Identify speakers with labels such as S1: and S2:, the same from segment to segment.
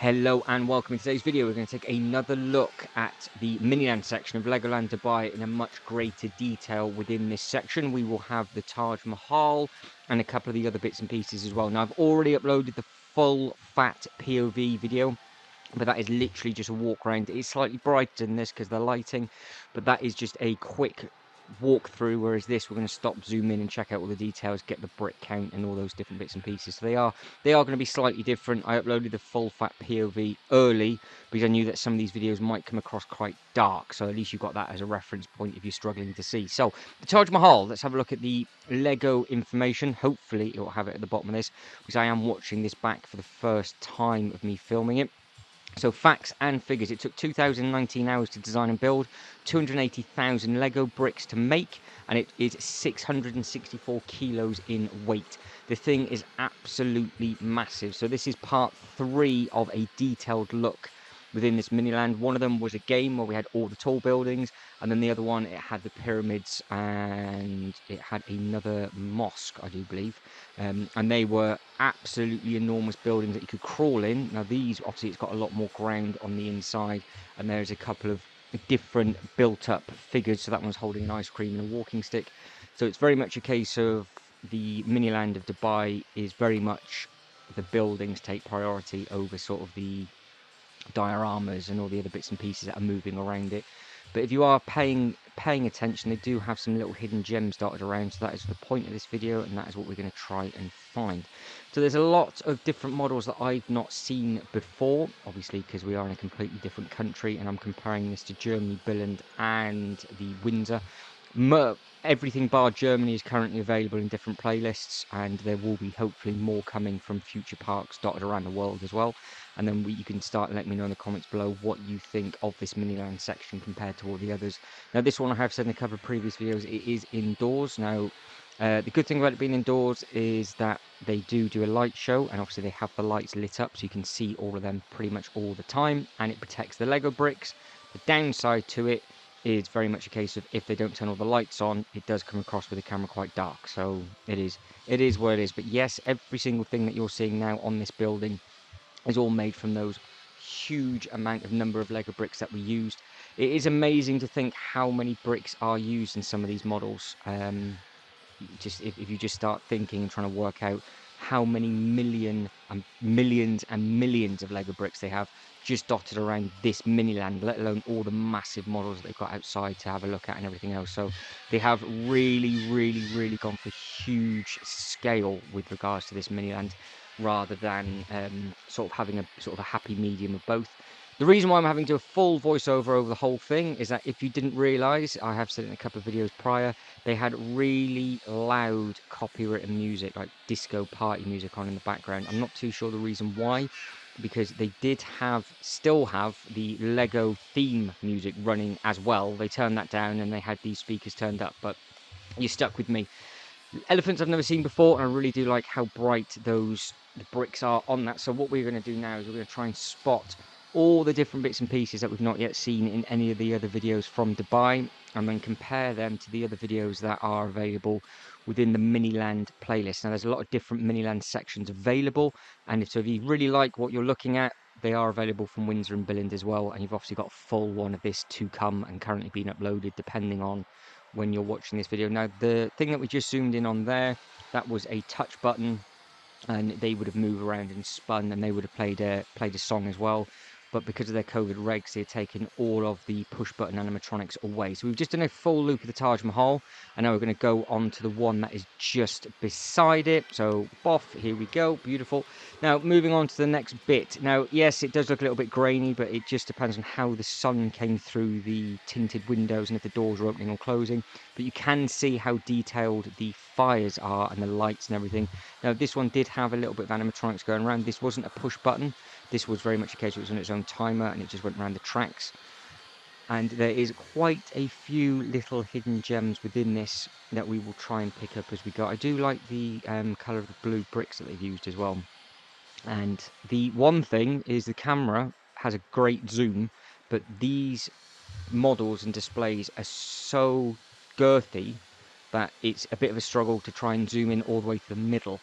S1: Hello and welcome. In today's video we're going to take another look at the Miniland section of Legoland Dubai in a much greater detail. Within this section we will have the Taj Mahal and a couple of the other bits and pieces as well. Now I've already uploaded the full fat POV video, but that is literally just a walk around. It's slightly brighter than this because of the lighting, but that is just a quick walk through, whereas this we're going to stop, zoom in and check out all the details, get the brick count and all those different bits and pieces. So they are going to be slightly different. I uploaded the full fat POV early because I knew that some of these videos might come across quite dark, so at least you've got that as a reference point if you're struggling to see. So the Taj Mahal, let's have a look at the Lego information. Hopefully it will have it at the bottom of this, because I am watching this back for the first time of me filming it. So facts and figures: it took 2,019 hours to design and build, 280,000 Lego bricks to make, and it is 664 kilos in weight. The thing is absolutely massive. So this is part 3 of a detailed look within this Miniland. One of them was a game where we had all the tall buildings, and then the other one, it had the pyramids and it had another mosque, I do believe, and they were absolutely enormous buildings that you could crawl in. Now these, obviously it's got a lot more ground on the inside, and there's a couple of different built up figures. So that one's holding an ice cream and a walking stick. So it's very much a case of the Miniland of Dubai is very much the buildings take priority over sort of the dioramas and all the other bits and pieces that are moving around it. But if you are paying attention, they do have some little hidden gems dotted around. So that is the point of this video, and that is what we're going to try and find. So there's a lot of different models that I've not seen before, obviously because we are in a completely different country, and I'm comparing this to Germany, Billund and the Windsor. Everything bar Germany is currently available in different playlists, and there will be hopefully more coming from future parks dotted around the world as well. And then you can start letting me know in the comments below what you think of this Miniland section compared to all the others. Now this one, I have said in a couple of previous videos, it is indoors. Now the good thing about it being indoors is that they do a light show, and obviously they have the lights lit up so you can see all of them pretty much all the time, and it protects the Lego bricks. The downside to it is very much a case of if they don't turn all the lights on, it does come across with the camera quite dark. So it is what it is. But yes, every single thing that you're seeing now on this building is all made from those huge number of Lego bricks that we used. It is amazing to think how many bricks are used in some of these models. Just if you just start thinking and trying to work out how many millions and millions of Lego bricks they have just dotted around this Miniland, let alone all the massive models that they've got outside to have a look at and everything else. So they have really gone for huge scale with regards to this Miniland, rather than sort of having a happy medium of both. The reason why I'm having to do a full voiceover over the whole thing is that if you didn't realise, I have said it in a couple of videos prior, they had really loud copywritten music, like disco party music on in the background. I'm not too sure the reason why, because they still have the Lego theme music running as well. They turned that down and they had these speakers turned up, but you're stuck with me. Elephants I've never seen before, and I really do like how bright the bricks are on that. So what we're going to do now is we're going to try and spot all the different bits and pieces that we've not yet seen in any of the other videos from Dubai, and then compare them to the other videos that are available within the Miniland playlist. Now there's a lot of different Miniland sections available, and if you really like what you're looking at, they are available from Windsor and Billund as well, and you've obviously got a full one of this to come and currently being uploaded depending on when you're watching this video. Now the thing that we just zoomed in on there, that was a touch button, and they would have moved around and spun, and they would have played a song as well. But because of their COVID regs, they're taking all of the push button animatronics away. So we've just done a full loop of the Taj Mahal, and now we're going to go on to the one that is just beside it. So boff, here we go, beautiful. Now moving on to the next bit. Now yes, it does look a little bit grainy, but it just depends on how the sun came through the tinted windows and if the doors are opening or closing. But you can see how detailed the fires are and the lights and everything. Now this one did have a little bit of animatronics going around. This wasn't a push button. This was very much a case it was on its own timer, and it just went around the tracks. And there is quite a few little hidden gems within this that we will try and pick up as we go. I do like the colour of the blue bricks that they've used as well. And the one thing is the camera has a great zoom, but these models and displays are so girthy that it's a bit of a struggle to try and zoom in all the way to the middle.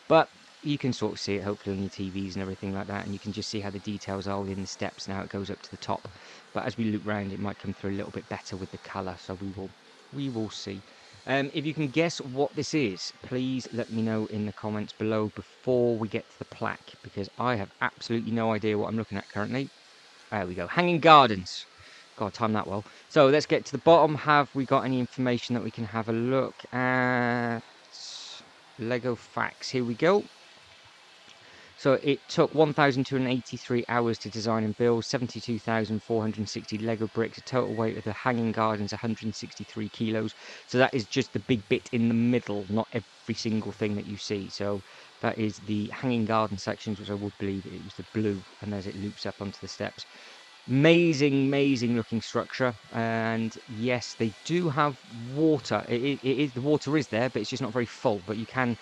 S1: But you can sort of see it hopefully on your TVs and everything like that, and you can just see how the details are within the steps and how it goes up to the top. But as we loop round, it might come through a little bit better with the colour, so we will see. If you can guess what this is, please let me know in the comments below before we get to the plaque, because I have absolutely no idea what I'm looking at currently. There we go, Hanging Gardens. God, time that well. So let's get to the bottom. Have we got any information that we can have a look at? Lego facts. Here we go. So it took 1,283 hours to design and build, 72,460 Lego bricks, a total weight of the Hanging Gardens 163 kilos. So that is just the big bit in the middle, not every single thing that you see. So that is the Hanging Garden sections, which I would believe it was the blue, and as it loops up onto the steps. Amazing looking structure, and yes, they do have water. It is, the water is there, but it's just not very full. But you can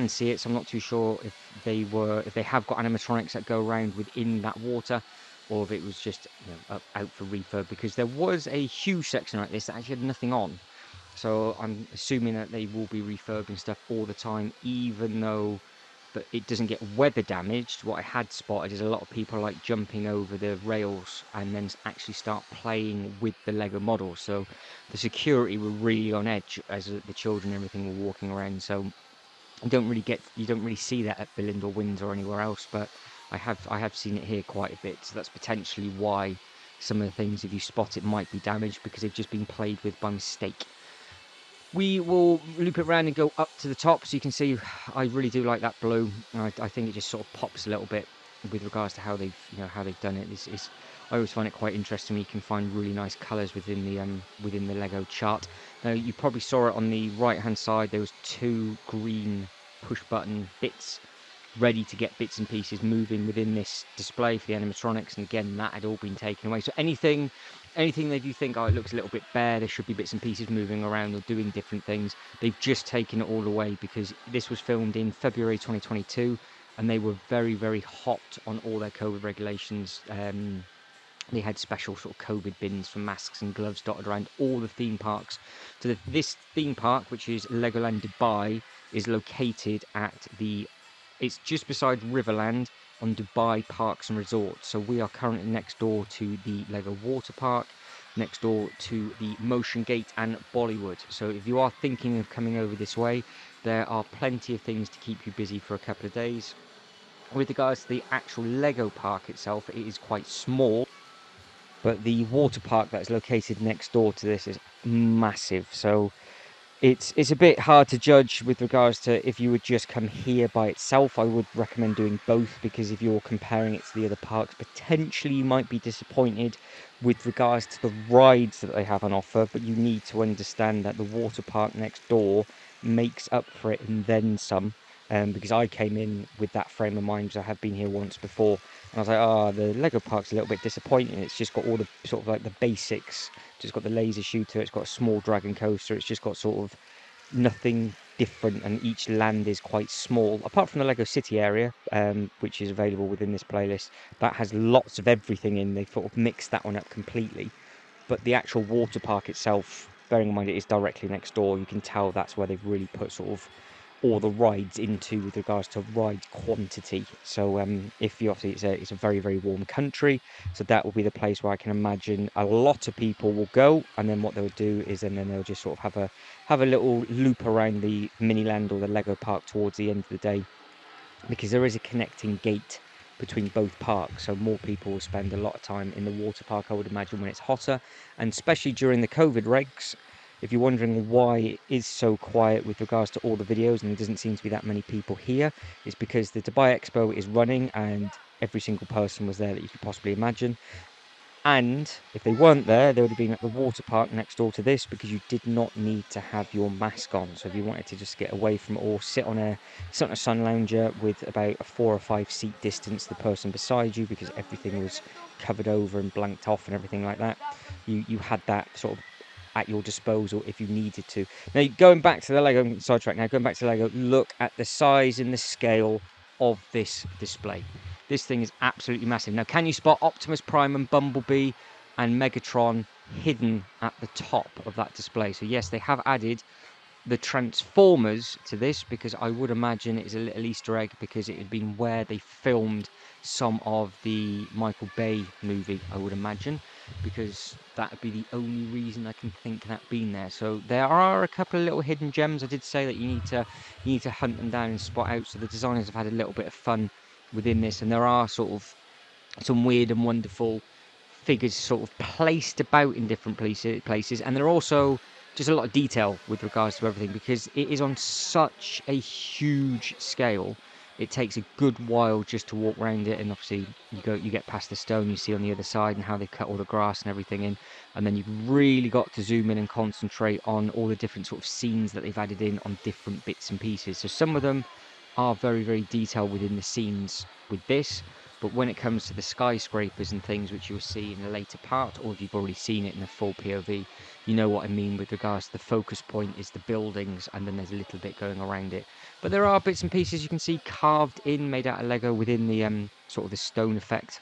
S1: see it. So I'm not too sure if they have got animatronics that go around within that water, or if it was just, you know, out for refurb, because there was a huge section like this that actually had nothing on. So I'm assuming that they will be refurbing stuff all the time, even though but it doesn't get weather damaged. What I had spotted is a lot of people like jumping over the rails and then actually start playing with the Lego models. So the security were really on edge as the children and everything were walking around. So you don't really see that at Belinda Winds or anywhere else, but I have seen it here quite a bit. So that's potentially why some of the things, if you spot it, might be damaged, because they've just been played with by mistake. We will loop it around and go up to the top, so you can see I really do like that blue. I think it just sort of pops a little bit with regards to how they've done it. I always find it quite interesting when you can find really nice colours within the Lego chart. Now you probably saw it on the right hand side. There was 2 green push button bits ready to get bits and pieces moving within this display for the animatronics, and again that had all been taken away. So anything that you think, oh, it looks a little bit bare, there should be bits and pieces moving around or doing different things, they've just taken it all away, because this was filmed in February 2022 and they were very hot on all their COVID regulations. They had special sort of COVID bins for masks and gloves dotted around all the theme parks. So this theme park, which is Legoland Dubai, is located at it's just beside Riverland on Dubai Parks and Resorts. So we are currently next door to the Lego Water Park, next door to the Motion Gate and Bollywood. So if you are thinking of coming over this way, there are plenty of things to keep you busy for a couple of days. With regards to the actual Lego park itself, it is quite small, but the water park that's located next door to this is massive. So it's a bit hard to judge with regards to if you would just come here by itself. I would recommend doing both, because if you're comparing it to the other parks, potentially you might be disappointed with regards to the rides that they have on offer, but you need to understand that the water park next door makes up for it and then some. Because I came in with that frame of mind, because I have been here once before, and I was like, oh, the Lego park's a little bit disappointing. It's just got all the sort of like the basics. Just got the laser shooter, it's got a small dragon coaster, it's just got sort of nothing different, and each land is quite small, apart from the Lego City area, which is available within this playlist. That has lots of everything in. They sort of mixed that one up completely. But the actual water park itself, bearing in mind it is directly next door, you can tell that's where they've really put sort of all the rides into with regards to ride quantity. So if you obviously, it's a very warm country, so that will be the place where I can imagine a lot of people will go, and then what they'll do is then they'll just sort of have a little loop around the Miniland or the Lego park towards the end of the day, because there is a connecting gate between both parks, so more people will spend a lot of time in the water park, I would imagine, when it's hotter, and especially during the COVID regs. If you're wondering why it is so quiet with regards to all the videos and there doesn't seem to be that many people here, it's because the Dubai Expo is running and every single person was there that you could possibly imagine. And if they weren't there, they would have been at the water park next door to this, because you did not need to have your mask on. So if you wanted to just get away from it, or sit on a sun lounger with about a 4 or 5 seat distance to the person beside you, because everything was covered over and blanked off and everything like that, you had that sort of at your disposal if you needed to. Now, going back to the Lego sidetrack. Now, going back to Lego, look at the size and the scale of this display. This thing is absolutely massive. Now, can you spot Optimus Prime and Bumblebee and Megatron hidden at the top of that display? So yes, they have added the Transformers to this, because I would imagine it is a little Easter egg, because it had been where they filmed some of the Michael Bay movie, I would imagine, because that would be the only reason I can think that being there. So there are a couple of little hidden gems. I did say that you need to hunt them down and spot out. So the designers have had a little bit of fun within this, and there are sort of some weird and wonderful figures sort of placed about in different places, and there are also just a lot of detail with regards to everything, because it is on such a huge scale. It takes a good while just to walk around it, and obviously you get past the stone you see on the other side and how they cut all the grass and everything in, and then you've really got to zoom in and concentrate on all the different sort of scenes that they've added in on different bits and pieces. So some of them are very, very detailed within the scenes with this, but when it comes to the skyscrapers and things, which you'll see in a later part, or if you've already seen it in the full POV, you know what I mean with regards to the focus point is the buildings, and then there's a little bit going around it. But there are bits and pieces you can see carved in, made out of Lego within the sort of the stone effect.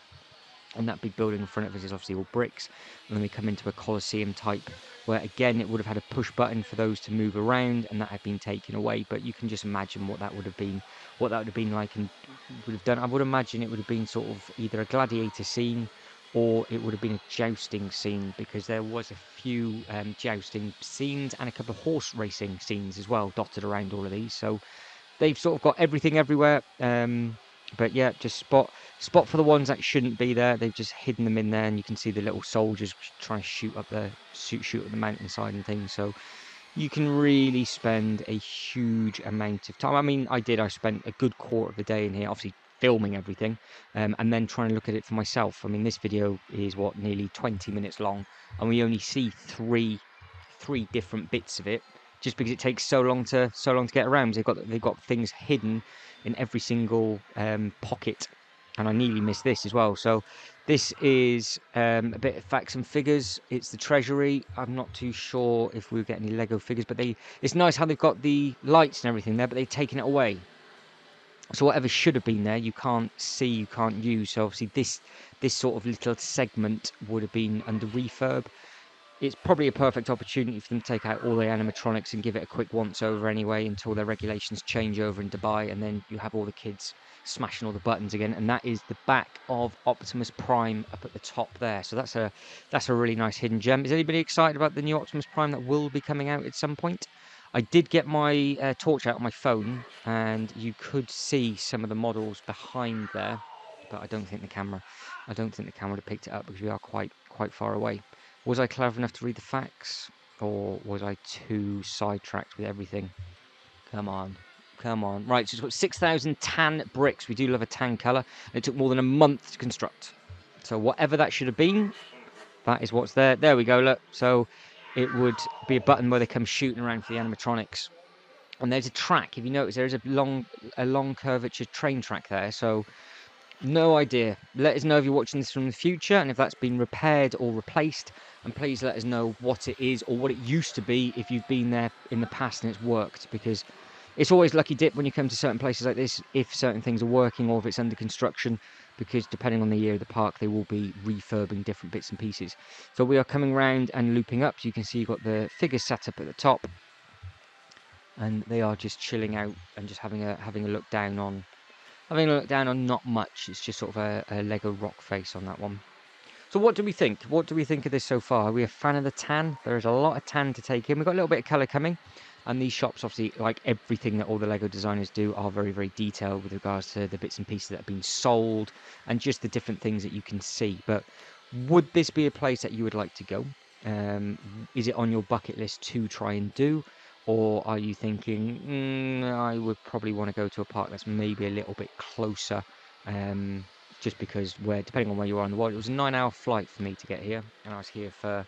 S1: And that big building in front of us is obviously all bricks. And then we come into a Coliseum type, where again it would have had a push button for those to move around, and that had been taken away. But you can just imagine what that would have been, like, and would have done. I would imagine it would have been sort of either a gladiator scene, or it would have been a jousting scene, because there was a few jousting scenes and a couple of horse racing scenes as well dotted around all of these. So they've sort of got everything everywhere. But yeah, just spot for the ones that shouldn't be there. They've just hidden them in there, and you can see the little soldiers trying to shoot up the mountainside and things. So you can really spend a huge amount of time. I mean, I spent a good quarter of the day in here, obviously filming everything, and then trying to look at it for myself. I mean, this video is nearly 20 minutes long, and we only see three different bits of it, just because it takes so long to get around. They've got things hidden in every single pocket, and I nearly missed this as well. So this is a bit of facts and figures. It's the treasury. I'm not too sure if we'll get any Lego figures, but it's nice how they've got the lights and everything there, but they've taken it away. So whatever should have been there, you can't see, you can't use. So obviously this sort of little segment would have been under refurb. It's probably a perfect opportunity for them to take out all the animatronics and give it a quick once over anyway, until their regulations change over in Dubai, and then you have all the kids smashing all the buttons again. And that is the back of Optimus Prime up at the top there. So that's a really nice hidden gem. Is anybody excited about the new Optimus Prime that will be coming out at some point? I did get my torch out on my phone, and you could see some of the models behind there, but I don't think the camera would have picked it up, because we are quite far away. Was I clever enough to read the facts, or was I too sidetracked with everything? Come on. Right, so it's got 6,000 tan bricks. We do love a tan colour. It took more than a month to construct. So whatever that should have been, that is what's there. There we go, look. So it would be a button where they come shooting around for the animatronics. And there's a track. If you notice, there is a long curvature train track there. So no idea. Let us know if you're watching this from the future, and if that's been repaired or replaced, and please let us know what it is or what it used to be if you've been there in the past and it's worked, because it's always lucky dip when you come to certain places like this, if certain things are working or if it's under construction, because depending on the year of the park, they will be refurbing different bits and pieces. So we are coming round and looping up. So you can see you've got the figures set up at the top, and they are just chilling out and just having a look down on not much. It's just sort of a Lego rock face on that one. So what do we think? What do we think of this so far? Are we a fan of the tan? There is a lot of tan to take in. We've got a little bit of colour coming. And these shops, obviously, like everything that all the Lego designers do, are very, very detailed with regards to the bits and pieces that have been sold and just the different things that you can see. But would this be a place that you would like to go? Is it on your bucket list to try and do? Or are you thinking, I would probably want to go to a park that's maybe a little bit closer, just because depending on where you are in the world, it was a 9-hour flight for me to get here, and I was here for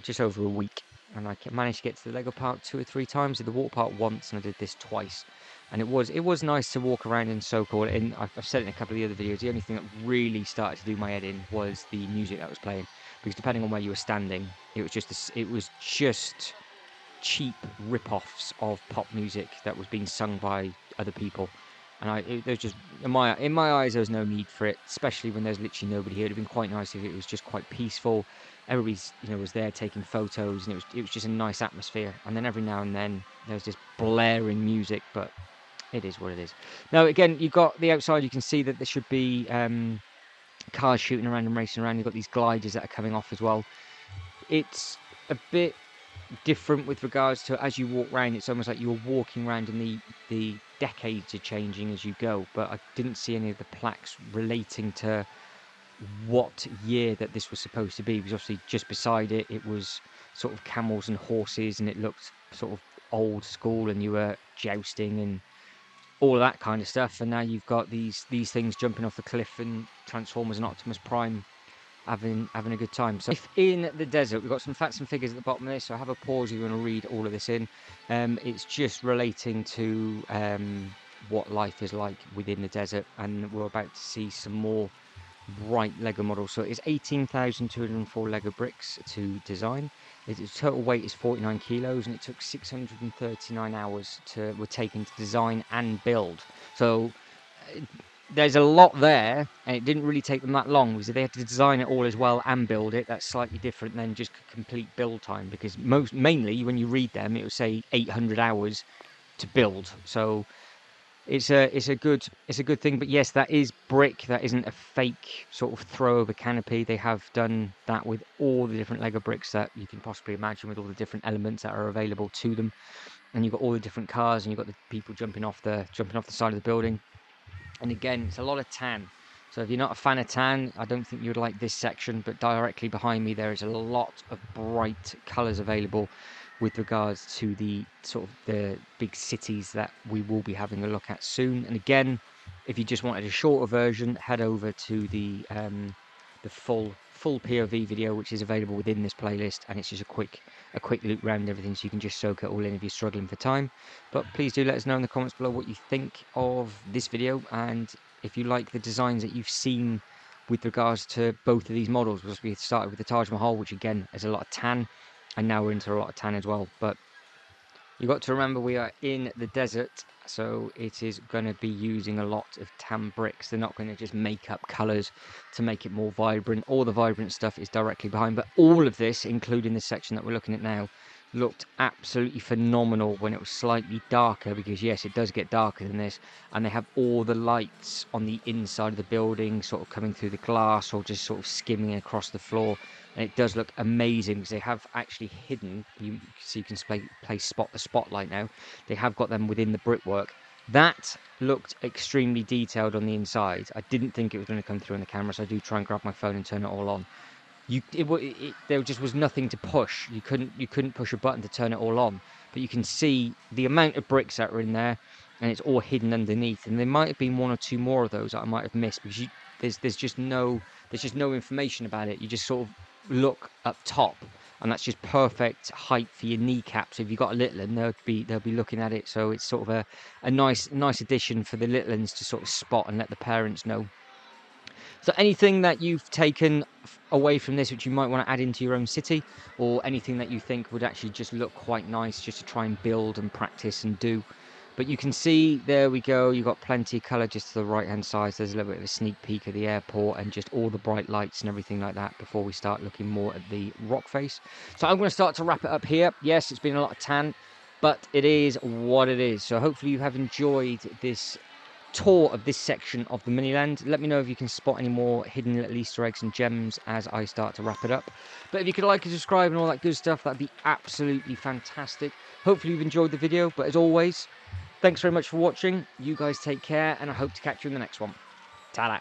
S1: just over a week, and I managed to get to the Lego park 2 or 3 times. Did the water park once, and I did this twice, and it was nice to walk around and soak all in. I've said it in a couple of the other videos. The only thing that really started to do my head in was the music that was playing, because depending on where you were standing, it was just cheap rip-offs of pop music that was being sung by other people. And there's just in my eyes there was no need for it, especially when there's literally nobody here. It'd have been quite nice if it was just quite peaceful. Everybody's was there taking photos, and it was just a nice atmosphere. And then every now and then there's this blaring music, but it is what it is. Now again, you've got the outside. You can see that there should be cars shooting around and racing around. You've got these gliders that are coming off as well. It's a bit different with regards to as you walk around. It's almost like you're walking around and the decades are changing as you go, but I didn't see any of the plaques relating to what year that this was supposed to be, because obviously just beside it was sort of camels and horses, and it looked sort of old school, and you were jousting and all of that kind of stuff. And now you've got these things jumping off the cliff, and Transformers and Optimus Prime having a good time. So if in the desert, we've got some facts and figures at the bottom of this, so have a pause if you want to read all of this in. It's just relating to what life is like within the desert, and we're about to see some more bright Lego models. So it's 18,204 Lego bricks to design. Its total weight is 49 kilos, and it took 639 hours were taken to design and build. So there's a lot there, and it didn't really take them that long because they had to design it all as well and build it. That's slightly different than just complete build time, because mainly when you read them, it will say 800 hours to build. So it's a good thing. But yes, that is brick. That isn't a fake sort of throw over canopy. They have done that with all the different Lego bricks that you can possibly imagine, with all the different elements that are available to them. And you've got all the different cars, and you've got the people jumping off the side of the building. And again, it's a lot of tan. So if you're not a fan of tan, I don't think you'd like this section. But directly behind me, there is a lot of bright colours available with regards to the sort of the big cities that we will be having a look at soon. And again, if you just wanted a shorter version, head over to the full POV video, which is available within this playlist, and it's just a quick loop around everything, so you can just soak it all in if you're struggling for time. But please do let us know in the comments below what you think of this video, and if you like the designs that you've seen with regards to both of these models. Because we started with the Taj Mahal, which again has a lot of tan, and now we're into a lot of tan as well. But you got to remember, we are in the desert, so it is going to be using a lot of tan bricks. They're not going to just make up colours to make it more vibrant. All the vibrant stuff is directly behind, but all of this, including the section that we're looking at now, looked absolutely phenomenal when it was slightly darker, because yes, it does get darker than this, and they have all the lights on the inside of the building sort of coming through the glass or just sort of skimming across the floor. And it does look amazing, because they have actually hidden, so you can play spot the spotlight now. They have got them within the brickwork. That looked extremely detailed on the inside. I didn't think it was going to come through on the camera, so I do try and grab my phone and turn it all on. There just was nothing to push. You couldn't push a button to turn it all on. But you can see the amount of bricks that are in there, and it's all hidden underneath. And there might have been one or two more of those that I might have missed, because there's just no information about it. You just sort of look up top, and that's just perfect height for your kneecaps. If you've got a little one, they'll be looking at it. So it's sort of a nice addition for the little ones to sort of spot and let the parents know. So anything that you've taken away from this, which you might want to add into your own city, or anything that you think would actually just look quite nice just to try and build and practice and do. But you can see, there we go, you've got plenty of colour just to the right hand side. So there's a little bit of a sneak peek of the airport and just all the bright lights and everything like that before we start looking more at the rock face. So I'm going to start to wrap it up here. Yes, it's been a lot of tan, but it is what it is. So hopefully you have enjoyed this tour of this section of the Miniland. Let me know if you can spot any more hidden little Easter eggs and gems as I start to wrap it up. But if you could like and subscribe and all that good stuff, that'd be absolutely fantastic. Hopefully you've enjoyed the video, but as always, thanks very much for watching. You guys take care, and I hope to catch you in the next one. Ta-da!